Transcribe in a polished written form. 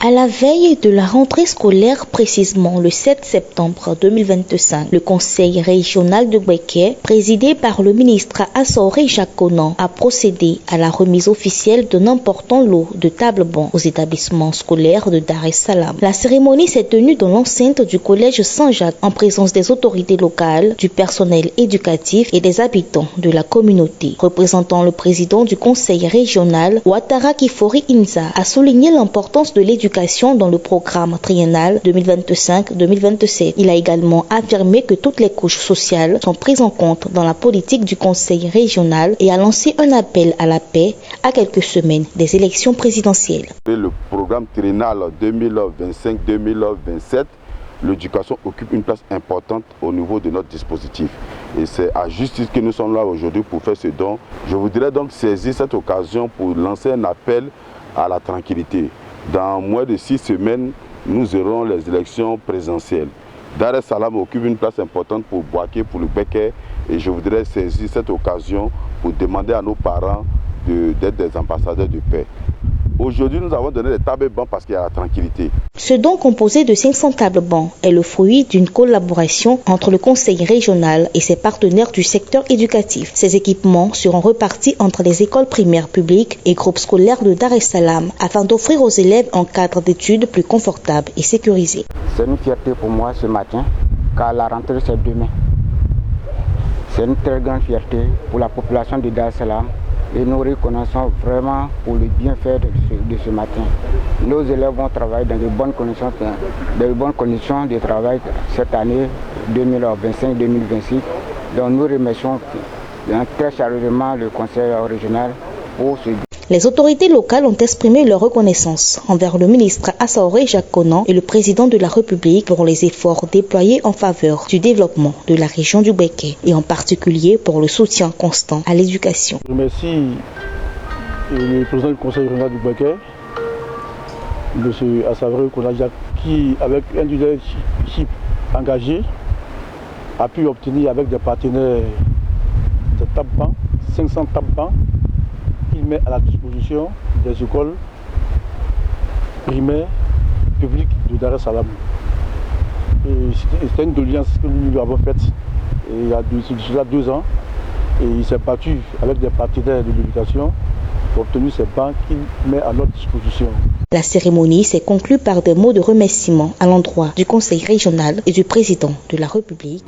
À la veille de la rentrée scolaire, précisément le 7 septembre 2025, le conseil régional de Bouéké, présidé par le ministre Assoré Jacques Conan, a procédé à la remise officielle d'un important lot de tables-bancs aux établissements scolaires de Dar es Salaam. La cérémonie s'est tenue dans l'enceinte du collège Saint-Jacques en présence des autorités locales, du personnel éducatif et des habitants de la communauté. Représentant le président du conseil régional, Ouattara Kifori Inza, a souligné l'importance de l'éducation dans le programme triennal 2025-2027. Il a également affirmé que toutes les couches sociales sont prises en compte dans la politique du conseil régional et a lancé un appel à la paix à quelques semaines des élections présidentielles. Le programme triennal 2025-2027, l'éducation occupe une place importante au niveau de notre dispositif. Et c'est à justice que nous sommes là aujourd'hui pour faire ce don. Je voudrais donc saisir cette occasion pour lancer un appel à la tranquillité. Dans moins de 6 semaines, nous aurons les élections présidentielles. Dar es Salaam occupe une place importante pour Bouaké, pour le Bouéké, et je voudrais saisir cette occasion pour demander à nos parents d'être des ambassadeurs de paix. Aujourd'hui, nous avons donné des tables-bancs parce qu'il y a la tranquillité. Ce don composé de 500 tables-bancs est le fruit d'une collaboration entre le conseil régional et ses partenaires du secteur éducatif. Ces équipements seront repartis entre les écoles primaires publiques et groupes scolaires de Dar es Salaam afin d'offrir aux élèves un cadre d'études plus confortable et sécurisé. C'est une fierté pour moi ce matin, car la rentrée c'est demain. C'est une très grande fierté pour la population de Dar es Salaam. Et nous reconnaissons vraiment pour le bienfait de ce matin. Nos élèves vont travailler dans de bonnes conditions de travail cette année 2025-2026. Donc nous remercions très chaleureusement le conseil régional pour ce. Les autorités locales ont exprimé leur reconnaissance envers le ministre Assoré Jacques Conan et le président de la République pour les efforts déployés en faveur du développement de la région du Bouéké et en particulier pour le soutien constant à l'éducation. Je remercie le président du conseil régional du Bouéké, M. Assoré Conan Jacques, qui, avec un leadership engagé, a pu obtenir avec des partenaires des tables-bancs, 500 tables-bancs, qu'il met à la disposition des écoles primaires publiques de Dar es Salaam. C'était une doléance que nous lui avons faite il y a déjà 2 ans. Et il s'est battu avec des partenaires de l'éducation pour obtenir ces bancs qu'il met à notre disposition. La cérémonie s'est conclue par des mots de remerciement à l'endroit du conseil régional et du président de la République.